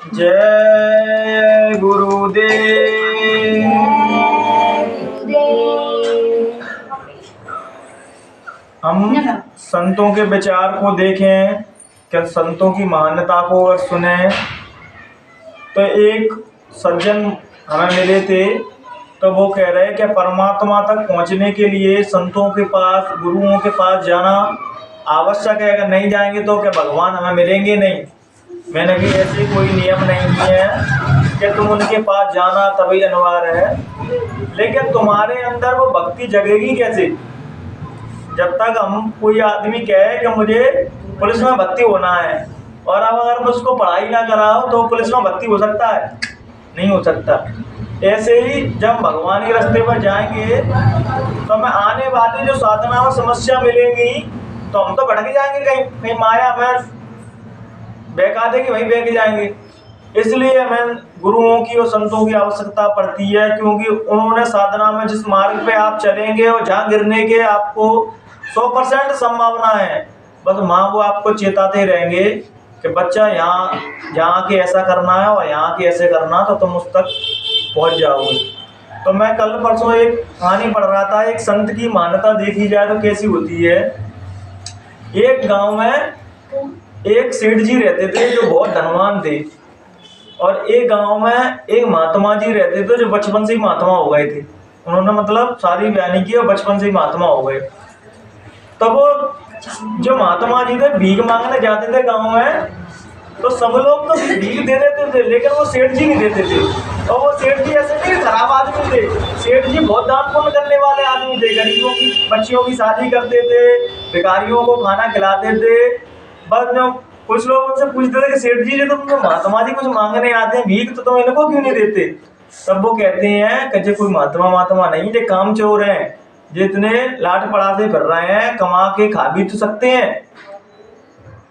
जय गुरुदेव। हम संतों के विचार को देखें, क्या संतों की मान्यता को अगर सुने तो एक सज्जन हमें मिले थे, तो वो कह रहे कि परमात्मा तक पहुंचने के लिए संतों के पास, गुरुओं के पास जाना आवश्यक है। अगर नहीं जाएंगे तो क्या भगवान हमें मिलेंगे नहीं। मैंने भी ऐसे कोई नियम नहीं किए हैं कि तुम उनके पास जाना तभी अनिवार्य है, लेकिन तुम्हारे अंदर वो भक्ति जगेगी कैसे? जब तक हम कोई आदमी कहे कि मुझे पुलिस में भर्ती होना है और अब अगर मैं उसको पढ़ाई ना कराओ तो पुलिस में भर्ती हो सकता है? नहीं हो सकता। ऐसे ही जब भगवान के रास्ते पर जाएंगे तो हमें आने वाली जो साधना में समस्या मिलेंगी तो हम तो भटक जाएंगे, कहीं कहीं माया में बहका देगी, वहीं बह के जाएंगे। इसलिए हमें गुरुओं की और संतों की आवश्यकता पड़ती है, क्योंकि उन्होंने साधना में जिस मार्ग पे आप चलेंगे और जहाँ गिरने के आपको 100% संभावना है, बस माँ वो आपको चेताते रहेंगे कि बच्चा यहाँ के ऐसा करना है और यहाँ के ऐसे करना, तो तुम उस तक पहुँच जाओगे। तो मैं कल परसों एक कहानी पढ़ रहा था। एक संत की मान्यता देखी जाए तो कैसी होती है। एक गांव में एक सेठ जी रहते थे जो बहुत धनवान थे, और एक गांव में एक महात्मा जी रहते थे जो बचपन से ही महात्मा हो गए थे। उन्होंने मतलब सारी बयानी की और बचपन से ही महात्मा हो गए। तब वो जो महात्मा जी थे भीख मांगने जाते थे गांव में, तो सब लोग तो भीख दे देते थे, लेकिन वो सेठ जी नहीं देते थे। और वो सेठ जी ऐसे नहीं खराब आदमी थे, सेठ जी बहुत दान पुण्य करने वाले आदमी थे। गरीबों की बच्चियों की शादी करते थे, भिखारियों को खाना खिलाते थे। बस जब कुछ लोग उनसे पूछते थे कि सेठ जी जो तुम महात्मा जी कुछ मांगने आते हैं भीख, तो तुम इनको क्यों नहीं देते? तब वो कहते हैं कि कोई महात्मा नहीं, ये काम चोर हैं, जितने लाट पड़ा से फिर रहे हैं, कमा के खा भी तो सकते हैं।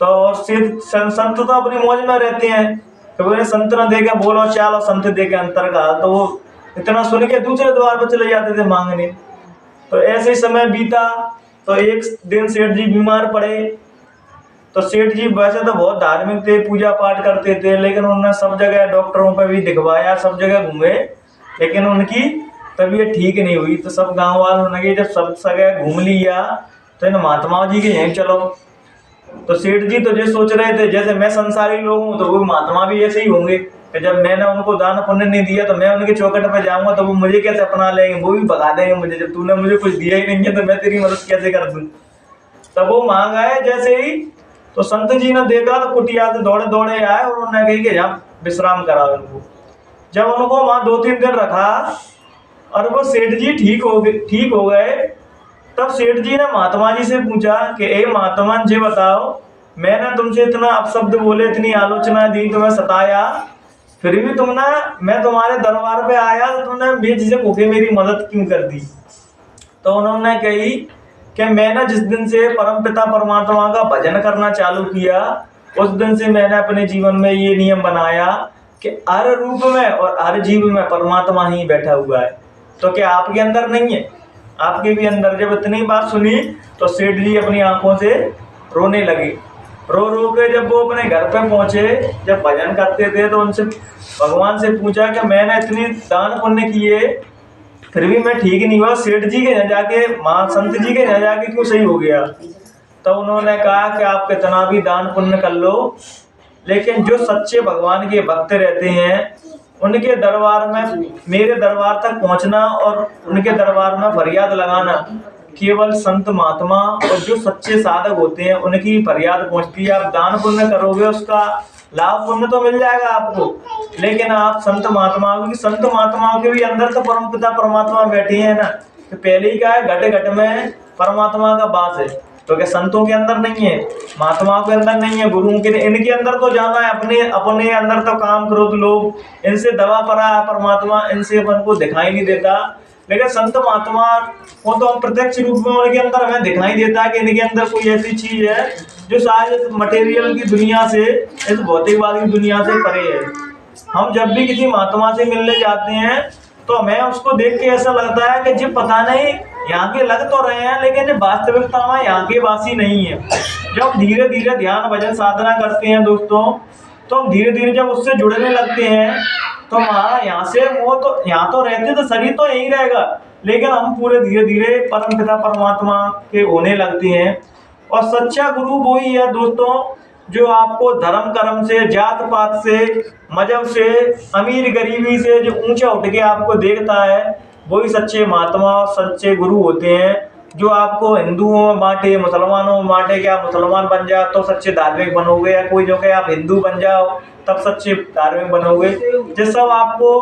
तो संत तो अपनी मौज में रहते हैं, तो बोले संत न देके बोलो चाल और संत देके अंतर का। तो वो इतना सुन के दूसरे द्वार पर चले जाते थे मांगने। तो ऐसे ही समय बीता, तो एक दिन सेठ जी बीमार पड़े। तो सेठ जी वैसे तो बहुत धार्मिक थे, पूजा पाठ करते थे, लेकिन उन्होंने सब जगह डॉक्टरों पर भी दिखवाया, सब जगह घूमे, लेकिन उनकी तबीयत ठीक नहीं हुई। तो सब गांव वालों ने जब सब जगह घूम लिया तो इन महात्मा जी के यहीं चलो। तो सेठ जी तो जो सोच रहे थे जैसे मैं संसारी लोग हूँ तो वो महात्मा भी ऐसे ही होंगे कि जब मैंने उनको दान पुण्य नहीं दिया तो मैं उनके चौखट पर जाऊंगा तो वो मुझे कैसे अपना लेंगे, वो भी भगा देंगे मुझे। जब तूने मुझे कुछ दिया ही नहीं है तो मैं तेरी मदद कैसे कर दूँ। तब वो मांग आए जैसे ही, तो संत जी ने देखा तो कुटिया से दौड़े दौड़े आए और उन्होंने कही कि जहाँ विश्राम कराओ इनको। जब उनको वहाँ 2-3 दिन रखा और वो सेठ जी ठीक हो गए, तब सेठ जी ने महात्मा जी से पूछा कि ए महात्मा जी बताओ, मैंने तुमसे इतना अपशब्द बोले, इतनी आलोचना दी, तुम्हें सताया, फिर भी तुमने, मैं तुम्हारे दरबार पे आया तो तुमने बेझिझक होके मेरी मदद क्यों कर दी? तो उन्होंने कही कि मैंने जिस दिन से परमपिता परमात्मा का भजन करना चालू किया, उस दिन से मैंने अपने जीवन में ये नियम बनाया कि हर रूप में और हर जीव में परमात्मा ही बैठा हुआ है। तो क्या आपके अंदर नहीं है? आपके भी अंदर। जब इतनी बात सुनी तो सेठ जी अपनी आंखों से रोने लगे। रो रो के जब वो अपने घर पे पहुंचे, जब भजन करते थे तो उनसे भगवान से पूछा कि मैंने इतनी दान पुण्य किए फिर भी मैं ठीक नहीं हुआ, सेठ जी के यहाँ जाके, माँ संत जी के यहाँ जाके क्यों सही हो गया? तो उन्होंने कहा कि आप कितना भी दान पुण्य कर लो, लेकिन जो सच्चे भगवान के भक्त रहते हैं उनके दरबार में, मेरे दरबार तक पहुंचना और उनके दरबार में फरियाद लगाना, केवल संत महात्मा और जो सच्चे साधक होते हैं उनकी फरियाद पहुंचती है। आप दान पुण्य करोगे उसका लाभ पुण्य तो मिल जाएगा आपको, लेकिन आप संत महात्माओं, क्योंकि संत महात्माओं के भी अंदर तो परमपिता परमात्मा बैठे हैं ना। तो पहले ही कहा है घट घट में परमात्मा का वास है। तो क्या संतों के अंदर नहीं है, महात्माओं के अंदर नहीं है, गुरुओं के, इनके अंदर तो जाना है। अपने अपने अंदर तो काम करो तो लोग, इनसे दवा पड़ा है परमात्मा, इनसे अपन को दिखाई नहीं देता। लेकिन संत महात्मा वो तो हम प्रत्यक्ष रूप में उनके अंदर हमें दिखाई देता है कि इनके अंदर कोई ऐसी चीज है जो शायद इस मटेरियल की दुनिया से, इस भौतिकवाद की दुनिया से परे है। हम जब भी किसी महात्मा से मिलने जाते हैं तो हमें उसको देख के ऐसा लगता है कि जी पता नहीं यहाँ के लग तो रहे हैं, लेकिन वास्तविकता में यहाँ के वासी नहीं है। जब धीरे धीरे ध्यान भजन साधना करते हैं दोस्तों, तो हम धीरे धीरे जब उससे जुड़ने लगते हैं तो हमारा यहाँ से वो तो यहाँ तो रहते तो शरीर तो यहीं रहेगा, लेकिन हम पूरे धीरे धीरे परम पिता परमात्मा के होने लगते हैं। और सच्चा गुरु वही है दोस्तों जो आपको धर्म कर्म से, जात पात से, मजहब से, अमीर गरीबी से जो ऊंचा उठ के आपको देखता है, वही सच्चे महात्मा और सच्चे गुरु होते हैं। जो आपको हिंदुओं में बांटे, मुसलमानों में बांटे, क्या मुसलमान बन जाओ तो सच्चे धार्मिक बनोगे, या कोई जो कहे आप हिंदू बन जाओ तब सच्चे धार्मिक बनोगे, ये सब आपको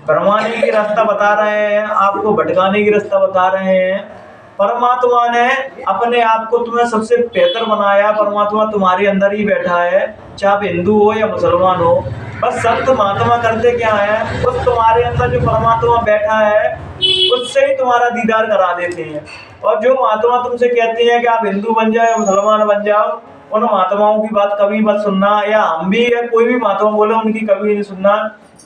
भरमाने की रास्ता बता रहे हैं, आपको भटकाने की रास्ता बता रहे हैं। परमात्मा ने अपने आप को तुम्हें सबसे बेहतर बनाया, परमात्मा तुम्हारे अंदर ही बैठा है, चाहे आप हिंदू हो या मुसलमान हो। बस संत महात्मा करते क्या है, उस तुम्हारे अंदर जो परमात्मा बैठा है उससे ही तुम्हारा दीदार करा देते हैं। और जो महात्मा तुमसे कहते हैं कि आप हिंदू बन जाओ, मुसलमान बन जाओ, उन महात्माओं की बात कभी मत सुनना, या हम भी या कोई भी महात्मा बोले उनकी कभी नहीं सुनना,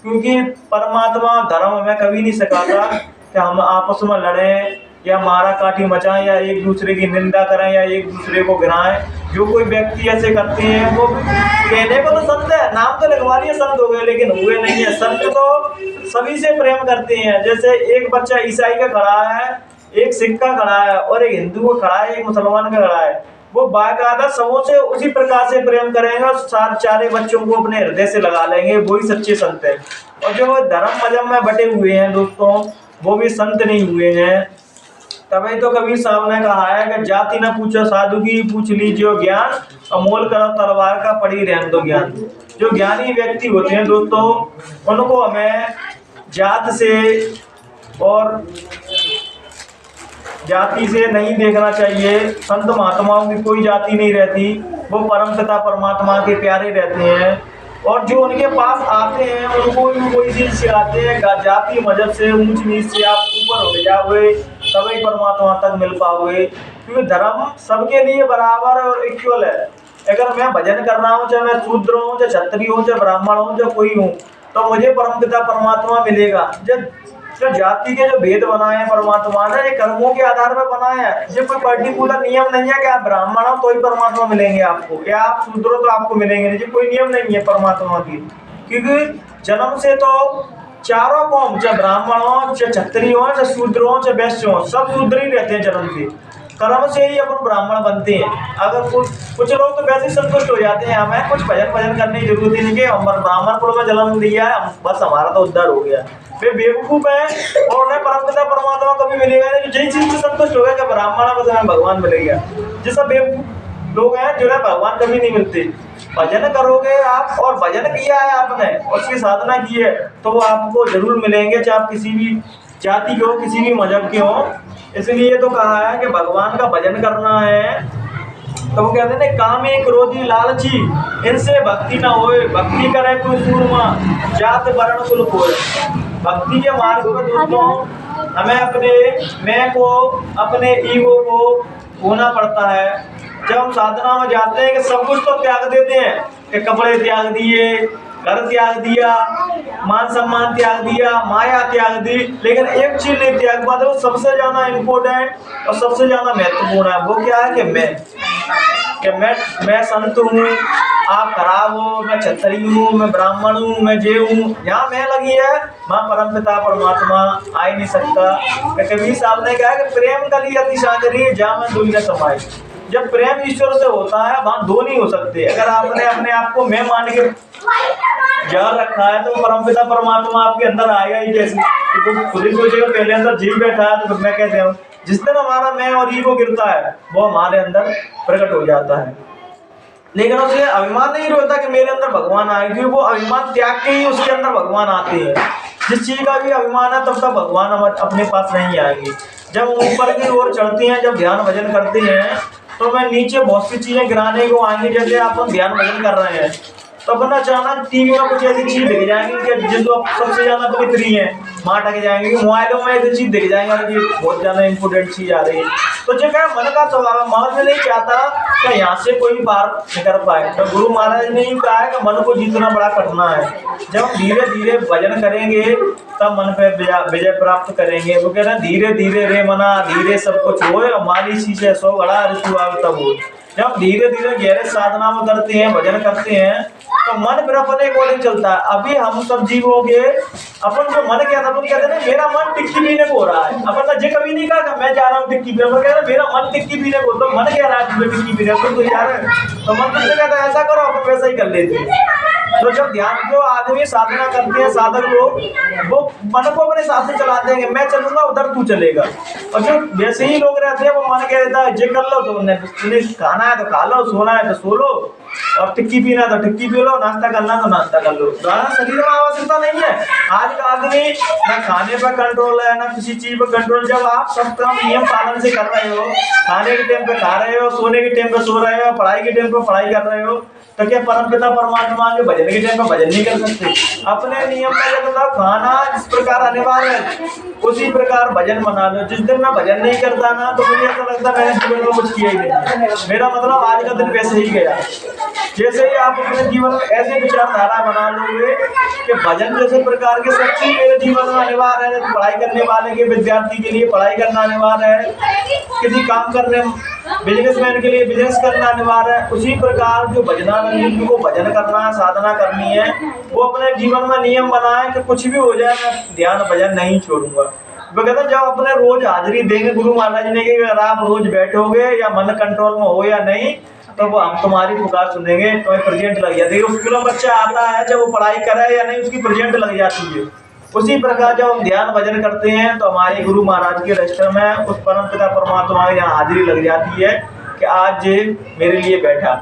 क्योंकि परमात्मा धर्म हमें कभी नहीं सिखाता कि हम आपस में लड़ें या मारा काटी मचाएं या एक दूसरे की निंदा करें या एक दूसरे को गिराएं। जो कोई व्यक्ति ऐसे करते हैं वो कहने को तो संत है, नाम तो लिखवा लिए संत हो गए, लेकिन हुए नहीं है। संत तो सभी से प्रेम करते हैं। जैसे एक बच्चा ईसाई का खड़ा है, एक सिख का खड़ा है, और एक हिंदू का खड़ा है, एक मुसलमान का खड़ा है, वो बाकायदा सबों से उसी प्रकार से प्रेम करेंगे और चारे बच्चों को अपने हृदय से लगा लेंगे, वही सच्चे संत है। और जो धर्म मजहब में बटे हुए हैं दोस्तों, वो भी संत नहीं हुए हैं। तभी तो कबीर साहब ने कहा है कि जाति न पूछो साधु की, पूछ लीजिए ज्ञान, अमोल करो तलवार का, पड़ी रहने दो ज्ञान। जो ज्ञानी व्यक्ति होते हैं दोस्तों, उनको हमें जात से और जाति से नहीं देखना चाहिए। संत महात्माओं की कोई जाति नहीं रहती, वो परम पिता परमात्मा के प्यारे रहते हैं। और जो उनके पास आते हैं उनको भी वही चीज सिखाते हैं, जाति मजहब से, ऊंच नीच से आप ऊपर हो जाओगे तभी परमात्मा तक मिल पाओगे, क्योंकि धर्म सबके लिए बराबर और इक्वल है। अगर मैं भजन कर रहा हूँ, चाहे मैं शूद्र हूँ, चाहे क्षत्रिय हूँ, चाहे ब्राह्मण हूँ, चाहे कोई हूँ, तो मुझे परम पिता परमात्मा मिलेगा। जो जाति के जो भेद बनाए हैं परमात्मा ने, ये कर्मों के आधार पर बनाए हैं। ये कोई पर्टिकुलर नियम नहीं है कि आप ब्राह्मण हो तो ही परमात्मा मिलेंगे आपको, या आप शूद्र हो तो आपको मिलेंगे नहीं। ये कोई नियम नहीं है परमात्मा की, क्योंकि जन्म से तो चारों कौम, चाहे ब्राह्मण हो, चाहे क्षत्रिय हो, चाहे शूद्र हो, चाहे वैश्य हो, सब शूद्र ही रहते हैं जन्म से। कर्म से ही अपन ब्राह्मण बनते हैं। अगर कुछ लोग तो वैसे ही संतुष्ट हो जाते हैं, हमें कुछ भजन करने की जरूरत ही नहीं, कि हम ब्राह्मण कुल में जन्म लिया है, बस हमारा तो उद्धार हो गया। वे बेवकूफ है और उन्हें परमपिता परमात्मा कभी मिलेगा नहीं। जो चीज से संतुष्ट हो गया कि ब्राह्मण बस हमें भगवान मिलेगा, जैसा बेवकूफ लोग हैं जो है भगवान कभी नहीं मिलते। भजन करोगे आप, और भजन किया है आपने, उसकी साधना की है, तो वो आपको जरूर मिलेंगे, चाहे आप किसी भी जाति के हो, किसी भी मजहब के हो। इसलिए तो कहा है कि भगवान का भजन करना है। तो वो कहते हैं कामी क्रोधी लालची इनसे भक्ति ना होए, भक्ति करे कोई सूरमा, जात वर्ण कुल कोय। भक्ति के मार्ग में दोस्तों हमें अपने मैं को, अपने ईगो को होना पड़ता है। जब हम साधना में जाते हैं कि सब कुछ तो त्याग देते हैं, कि कपड़े त्याग दिए, घर त्याग दिया, मान सम्मान त्याग दिया, माया त्याग दी, लेकिन एक चीज नहीं त्याग पाते, वो सबसे ज्यादा इम्पोर्टेंट और सबसे ज्यादा महत्वपूर्ण है। वो क्या है कि मैं संत हूँ, आप खराब हो, मैं क्षत्रिय हूँ, मैं ब्राह्मण हूँ, मैं जे हूँ, यहाँ मैं लगी है, वहाँ परम पिता परमात्मा आ ही नहीं सकता। कबीर साहब ने कहा कि प्रेम कली अति सागरी जहाँ में दुई न समाई। जब प्रेम ईश्वर से होता है वहाँ दो नहीं हो सकते। अगर आपने अपने आप को मैं मान के जान रखा है तो परमपिता परमात्मा आपके अंदर आएगा ही कैसे? तो खुद ही सोचेगा पहले अंदर जीव बैठा है तो फिर मैं कैसे हूँ। जिस दिन हमारा मैं और ईगो गिरता है वो हमारे अंदर प्रकट हो जाता है, लेकिन उसे अभिमान नहीं होता कि मेरे अंदर भगवान आए, क्योंकि वो अभिमान त्याग के ही उसके अंदर भगवान आते हैं। जिस चीज का भी अभिमान है तब तक भगवान अपने पास नहीं आएंगे। जब ऊपर की ओर चढ़ते हैं, जब ध्यान भजन करते हैं, तो मैं नीचे बहुत सी चीजें गिराने को आएंगी। जैसे आप ध्यान भजन कर रहे हैं तो अपन अचानक टीवी में कुछ ऐसी चीज दिख जाएंगी कि जिसको सबसे ज्यादा पवित्री है, वहां टक जाएंगे। कि मोबाइलों में ऐसी चीज दिख जाएंगे कि बहुत ज्यादा इंपोर्टेंट चीज आ रही है। तो जो क्या मन का स्वभाव है, मन में नहीं चाहता कि यहाँ से कोई पार नहीं कर पाए। तो गुरु महाराज ने ही कहा है कि मन को जीतना बड़ा कठिन है। जब हम धीरे धीरे भजन करेंगे तब मन पे विजय प्राप्त करेंगे। वो कह रहे हैं धीरे धीरे रे मना, धीरे सब कुछ होए, माली सी से सो घड़ा ऋतु आव तब हो। जब धीरे धीरे गहरे साधना में करते हैं, भजन करते हैं, तो मन फिर अपने अकॉर्डिंग चलता है। अभी हम सब जीवों के अपन जो मन कहता है, अपन कहते हैं मेरा मन टिक्की पीने को हो रहा है। अपन ने कभी नहीं कहा मैं जा रहा हूँ टिक्की पीने, अपन कहते मेरा मन टिक्की पीने को, तो मन कह रहा है टिक्की पीने को, तो यार तो मन तुमसे कहता है ऐसा करो, अपन वैसा ही कर लेते हैं। तो जब ध्यान जो आदमी साधना करते हैं, साधक लोग, वो मन को अपने साथ से चलाते हैं कि मैं चलूंगा उधर तू चलेगा। और जो वैसे ही लोग रहते हैं वो मन कह देता है जे कर लो, तो उन्हें खाना है तो खा लो, सोना है तो सो लो, और टिक्की पीना है तो टिक्की पी लो, नाश्ता करना है तो नाश्ता कर लो। शरीर में आवश्यकता नहीं है। आज का आदमी ना खाने पर कंट्रोल है, ना किसी चीज पर कंट्रोल। जब आप सब काम नियम पालन से कर रहे हो, खाने के टाइम पे खा रहे हो, सोने के टाइम पे सो रहे हो, पढ़ाई के टाइम पे पढ़ाई कर रहे हो, तो क्या परमपिता परमात्मा के भजन के टाइम पे भजन नहीं कर सकते? अपने नियम में मतलब खाना जिस प्रकार अनिवार्य है उसी प्रकार भजन बना लो। जिस दिन मैं भजन नहीं करता ना, तो मुझे ऐसा लगता है मैंने जीवन में कुछ किया ही नहीं। मेरा मतलब आज का दिन वैसे ही गया। जैसे ही आप अपने जीवन में ऐसे विचारधारा बना लोगे कि भजन जैसे प्रकार के सब चीज मेरे जीवन में अनिवार्य है, पढ़ाई करने वाले के विद्यार्थी के लिए पढ़ाई करना अनिवार्य है, किसी काम करने बिजनेसमैन के लिए बिजनेस करना अनिवार्य है, उसी प्रकार जो भजनानंदी को भजन करना है, साधना करनी है, वो अपने जीवन में नियम बनाए कि कुछ भी हो जाए मैं ध्यान भजन नहीं छोड़ूंगा। वो कहते हैं जब अपने रोज हाजिरी देंगे गुरु महाराज ने कि अगर आप रोज बैठोगे या मन कंट्रोल में हो या नहीं, तो वो हम तुम्हारी पुकार सुनेंगे, तुम्हें प्रेजेंट लग जाती है। स्कूल में बच्चा आता है, जब वो पढ़ाई करे या नहीं उसकी प्रेजेंट लग जाती है। उसी प्रकार जब हम ध्यान भजन करते हैं तो हमारे गुरु महाराज के रजिस्टर में उस परम पिता परमात्मा की यहाँ हाजिरी लग जाती है कि आज मेरे लिए बैठा।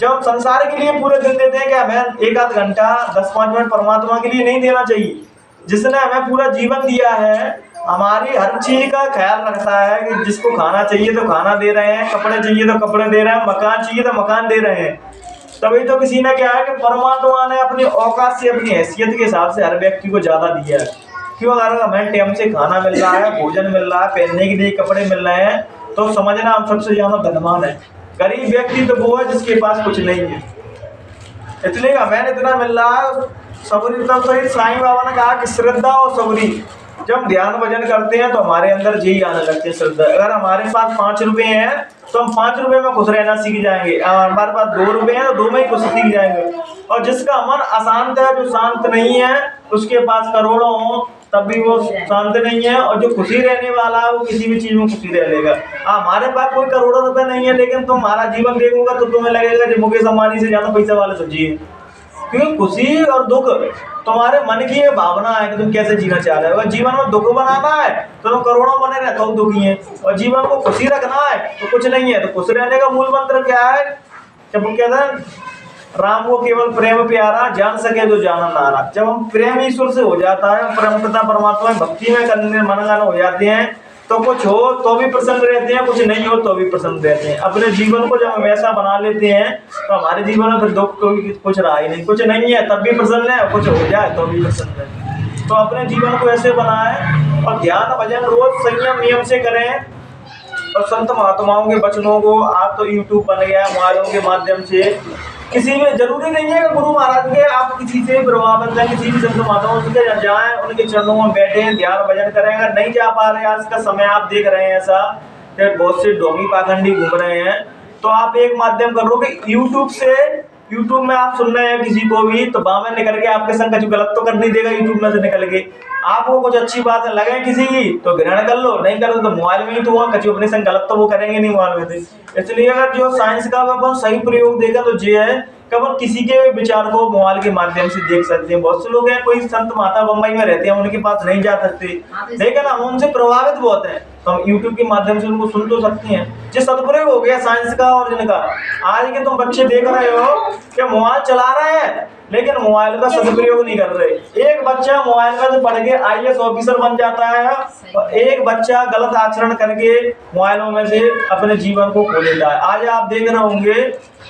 जब हम संसार के लिए पूरे दिन देते हैं कि हमें एक आध घंटा 10-5 मिनट परमात्मा के लिए नहीं देना चाहिए। जिसने हमें पूरा जीवन दिया है, हमारी हर चीज का ख्याल रखता है कि जिसको खाना चाहिए तो खाना दे रहे हैं, कपड़े चाहिए तो कपड़े दे रहे हैं, मकान चाहिए तो मकान दे रहे हैं। तभी तो किसी ने क्या है कि परमात्मा ने अपनी औकात से, अपनी हैसियत के हिसाब से हर व्यक्ति को ज्यादा दिया है। क्यों? अगर हमें टाइम से खाना मिल रहा है, भोजन मिल रहा है, पहनने के लिए कपड़े मिल रहे हैं, तो समझना हम सबसे ज्यादा धनवान है। गरीब व्यक्ति तो वो है जिसके पास कुछ नहीं है। इसलिए हमें इतना मिल रहा है। सबरी तब तो साईं बाबा ने कहा कि श्रद्धा और सबरी, जब ध्यान भजन करते हैं तो हमारे अंदर यही आने लगती है श्रद्धा। अगर हमारे पास 5 रुपए हैं तो हम 5 रुपए में खुश रहना सीख जाएंगे। हमारे पास 2 रुपए हैं तो 2 में ही खुश सीख जाएंगे। और जिसका मन अशांत है, जो शांत नहीं है, उसके पास करोड़ों हो तब भी वो शांत नहीं है। और जो खुशी रहने वाला है वो किसी भी चीज में खुशी रह लेगा। हमारे पास कोई करोड़ों रुपए नहीं है, लेकिन तुम हमारा जीवन देखोगे तो तुम्हें लगेगा कि मुकेश अंबानी से ज्यादा पैसा वाले तो जी। क्योंकि खुशी और दुख तुम्हारे मन की ये भावना है कि तुम कैसे जीना चाह रहे हो। अगर जीवन में दुख बनाना है तो तुम करोड़ों बने रहते हो दुखी हैं, और जीवन को खुशी रखना है तो कुछ नहीं है। तो खुश रहने का मूल मंत्र क्या है? जब वो कहते हैं राम को केवल प्रेम प्यारा, जान सके तो जाना नारा। जब हम प्रेम ईश्वर से हो जाता है, परम पिता परमात्मा भक्ति में करने मनगन हो जाते हैं, तो कुछ हो तो भी प्रसन्न रहते हैं, कुछ नहीं हो तो भी प्रसन्न रहते हैं। अपने जीवन को जब हम ऐसा बना लेते हैं तो हमारे जीवन में फिर दुख कुछ रहा ही नहीं। कुछ नहीं है तब भी प्रसन्न है, कुछ हो जाए तो भी प्रसन्न है। तो अपने जीवन को ऐसे बनाएं और ध्यान भजन रोज संयम नियम से करें। और संत महात्माओं के वचनों को, आप तो यूट्यूब बन गया मोबाइलों के माध्यम से, किसी में जरूरी नहीं है कि गुरु महाराज के आप किसी से प्रभावित हैं, किसी भी संत महात्माओं से जाएं, उनके चरणों में बैठे ध्यान भजन करें। अगर नहीं जा पा रहे, आज का समय आप देख रहे हैं ऐसा कि बहुत से ढोंगी पाखंडी घूम रहे हैं, तो आप एक माध्यम कर लो कि यूट्यूब में आप सुन रहे हैं किसी को भी, तो बामें निकल के आपके संग कुछ गलत तो कर नहीं देगा यूट्यूब में से निकल के। आपको कुछ अच्छी बात लगे किसी की तो ग्रहण कर लो, नहीं करो तो मोबाइल में ही तो वहाँ कचू अपने संग गलत तो वो करेंगे नहीं मोबाइल में से। इसलिए अगर जो साइंस का अपन सही प्रयोग देगा तो ये है कि अपन किसी के विचार को मोबाइल के माध्यम से देख सकते हैं। बहुत से लोग हैं, कोई संत माता बम्बई में रहते हैं, उनके पास नहीं जा सकते, लेकिन हम उनसे प्रभावित बहुत हैं, तो हम यूट्यूब के माध्यम से उनको सुन तो सकते हैं। जो सदुपयोग हो गया साइंस का और जिनका, आज के तुम बच्चे देख रहे हो कि मोबाइल चला रहे हैं लेकिन मोबाइल का सदुपयोग नहीं कर रहे। एक बच्चा मोबाइल में पढ़ के IAS ऑफिसर बन जाता है, और एक बच्चा गलत आचरण करके मोबाइलों में से अपने जीवन को खो लेता है। आज आप देख रहे होंगे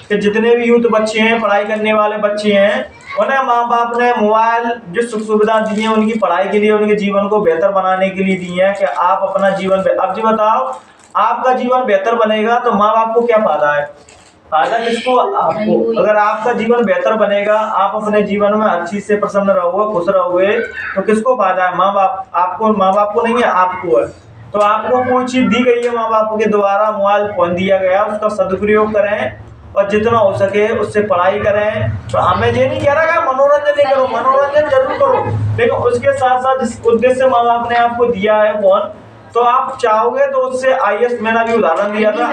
कि जितने भी यूथ बच्चे हैं, पढ़ाई करने वाले बच्चे हैं, उन्हें माँ बाप ने मोबाइल जो सुख सुविधा दी है उनकी पढ़ाई के लिए, उनके जीवन को बेहतर बनाने के लिए दी है कि आप अपना जीवन, अब जी बताओ आपका जीवन बेहतर बनेगा तो माँ बाप को क्या फायदा है? फायदा किसको? आपको। अगर आपका जीवन बेहतर बनेगा, आप अपने जीवन में हर चीज से प्रसन्न रहोगे, खुश रहोगे, तो किसको फायदा है? माँ बाप। आपको, माँ बाप को नहीं है, आपको है। तो आपको कोई चीज़ दी गई है माँ बाप के द्वारा, मोबाइल फ़ोन दिया गया, उसका सदुपयोग करें और जितना हो सके उससे पढ़ाई करें। तो हमें ये नहीं कह रहा कि मनोरंजन नहीं करो, मनोरंजन जरूर करो, लेकिन उसके साथ साथ जिस उद्देश्य से माँ बाप ने आपको दिया है फोन, तो आप चाहोगे तो उससे आईएएस, मैंने अभी उदाहरण दिया था,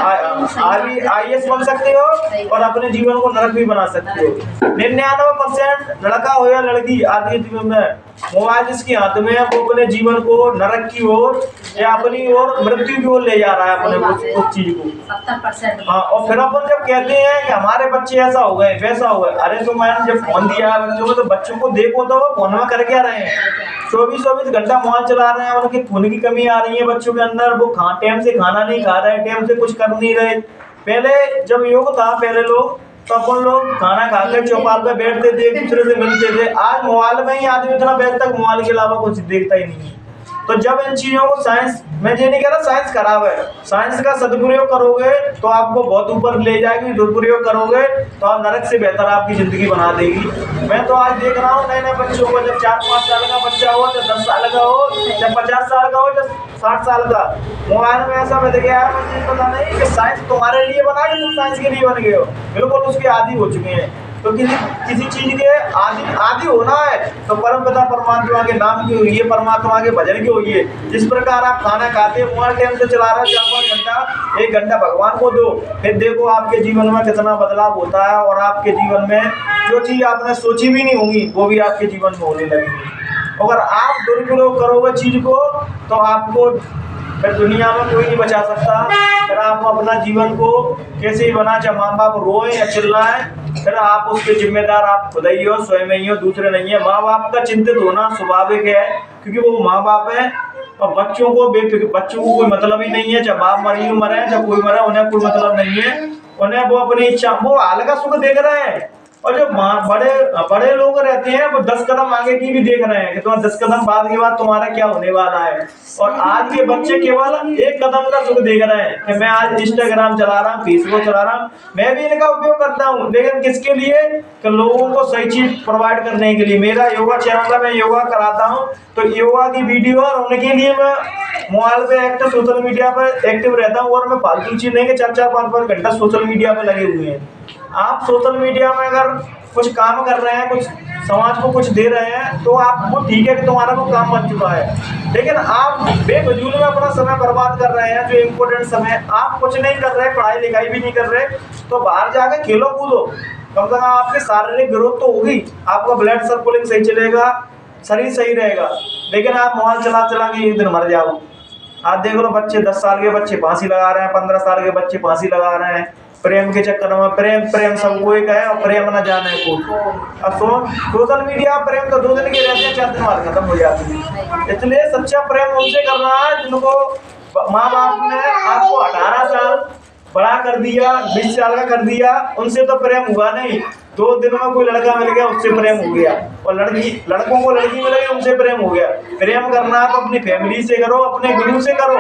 आईएएस बन सकते हो और अपने जीवन को नरक भी बना सकते हो। 99% लड़का हो या लड़की आज के जीवन में मोबाइल जिसके हाथ में है वो अपने जीवन को नरक की ओर या अपनी ओर मृत्यु की ओर ले जा रहा है अपने उस चीज को। 70%। हाँ, और फिर अपन जब कहते हैं कि हमारे बच्चे ऐसा हो गए वैसा हो गए, अरे तो मैंने जब फोन दिया है बच्चों को तो बच्चों को देखो तो वो फोन में कर क्या रहे हैं, 24 घंटा मोबाइल चला रहे हैं, उनकी खून की कमी आ रही है बच्चों के अंदर, वो टाइम से खाना नहीं खा रहे, टाइम से कुछ कर नहीं रहे। पहले जब योग था, पहले लोग तो अपन लोग खाना खाकर चौपाल पे बैठते थे, एक दूसरे से मिलते थे। आज मोबाइल में ही आदमी इतना बैठता है मोबाइल के अलावा कुछ देखता ही नहीं है। तो जब इन चीजों को साइंस, मैं ये नहीं कह रहा साइंस खराब है, साइंस का सदुपयोग करोगे तो आपको बहुत ऊपर ले जाएगी, दुरुपयोग करोगे तो आप नरक से बेहतर आपकी जिंदगी बना देगी। मैं तो आज देख रहा हूँ नए नए बच्चों को, जब 4-5 साल का बच्चा हो, चाहे 10 साल का हो, चाहे 50 साल का हो, चाहे 60 साल का, मोबाइल में ऐसा बन गया है, मुझे पता नहीं कि साइंस तुम्हारे लिए बना कि तुम साइंस के लिए बन गए हो, बिल्कुल उसके आदी हो चुके हैं। तो किसी चीज के आदि होना है तो परम पिता परमात्मा के नाम की होइए, परमात्मा के भजन की होइए। जिस प्रकार आप खाना खाते हैं, मोबाइल टाइम से चला रहे हो 4-5 घंटा, 1 घंटा भगवान को दो, फिर देखो आपके जीवन में कितना बदलाव होता है और आपके जीवन में जो चीज आपने सोची भी नहीं होगी वो भी आपके जीवन में होने लगेगी। अगर आप दुरुपयोग करोगे चीज को तो आपको फिर दुनिया में कोई नहीं बचा सकता। फिर आप अपना जीवन को कैसे ही बना, चाहे माँ बाप रोए या चिल्लाएं, फिर आप उसके जिम्मेदार आप खुद ही हो, स्वयं ही हो, दूसरे नहीं है। माँ बाप का चिंतित होना स्वाभाविक है क्योंकि वो माँ बाप है और बच्चों को कोई मतलब ही नहीं है, चाहे बाप मरे चाहे कोई मरे, उन्हें कोई मतलब नहीं है। उन्हें वो अपनी इच्छा, वो हाल का सुख देख रहे हैं। और जो बड़े लोग रहते हैं वो 10 कदम आगे की भी देख रहे हैं कि तुम्हारा 10 कदम बाद के बाद तुम्हारा क्या होने वाला है। और आज के बच्चे केवल 1 कदम का सुख देख रहे हैं कि मैं आज इंस्टाग्राम चला रहा हूँ, फेसबुक चला रहा हूँ, मैं भी इनका उपयोग करता हूँ, लेकिन किसके लिए, कि लोगों को सही चीज प्रोवाइड करने के लिए। मेरा योगा चैनल है, मैं योगा कराता हूँ, तो योगा की वीडियो और उनके लिए मैं मोबाइल पे एक्टिव, सोशल मीडिया पर एक्टिव रहता हूँ। और मैं फालतू चीज नहीं कि 4-4, 5-5 घंटा सोशल मीडिया पर लगे हुए हैं। आप सोशल मीडिया में अगर कुछ काम कर रहे हैं, कुछ समाज को कुछ दे रहे हैं तो आप वो ठीक है कि तुम्हारा वो काम बन चुका है, लेकिन आप बेफजूल में अपना समय बर्बाद कर रहे हैं। जो इम्पोर्टेंट समय आप कुछ नहीं कर रहे, पढ़ाई लिखाई भी नहीं कर रहे, तो बाहर जाकर खेलो कूदो, कम से कम आपकी शारीरिक ग्रोथ तो होगी, आपका ब्लड सर्कुलेशन सही चलेगा, शरीर सही रहेगा। लेकिन आप मोबाइल चला के एक दिन मर जाओ। आप देख लो बच्चे, 10 साल के बच्चे फांसी लगा रहे हैं, 15 साल के बच्चे फांसी लगा रहे हैं, प्रेम के चक्कर में। प्रेम सबको एक है और प्रेम न जाने को। अब सोशल मीडिया प्रेम तो 2 दिन के रहते हैं, 4 दिन बाद खत्म हो जाती है। इसलिए सच्चा प्रेम उनसे करना है जिनको माँ बाप ने आपको 18 साल बड़ा कर दिया, 20 साल का कर दिया, उनसे तो प्रेम हुआ नहीं। 2 दिन में कोई लड़का मिल गया उससे प्रेम हो गया, और लड़कों को लड़की मिल गई उनसे प्रेम हो गया। प्रेम करना है तो अपनी फैमिली से करो, अपने गुरु से करो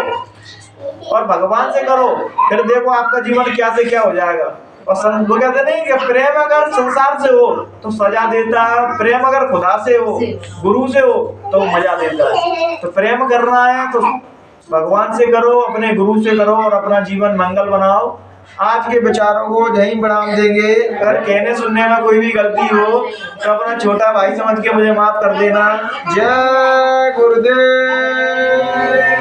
और भगवान से करो, फिर देखो आपका जीवन क्या से क्या हो जाएगा। और वो कहते नहीं कि प्रेम अगर संसार से हो तो सजा देता है, प्रेम अगर खुदा से हो, गुरु से हो तो मजा देता है। तो प्रेम करना है तो भगवान से करो, अपने गुरु से करो और अपना जीवन मंगल बनाओ। आज के विचारों को यहीं बढ़ावा देंगे। अगर कहने सुनने में कोई भी गलती हो तो अपना छोटा भाई समझ के मुझे माफ कर देना। जय गुरुदेव।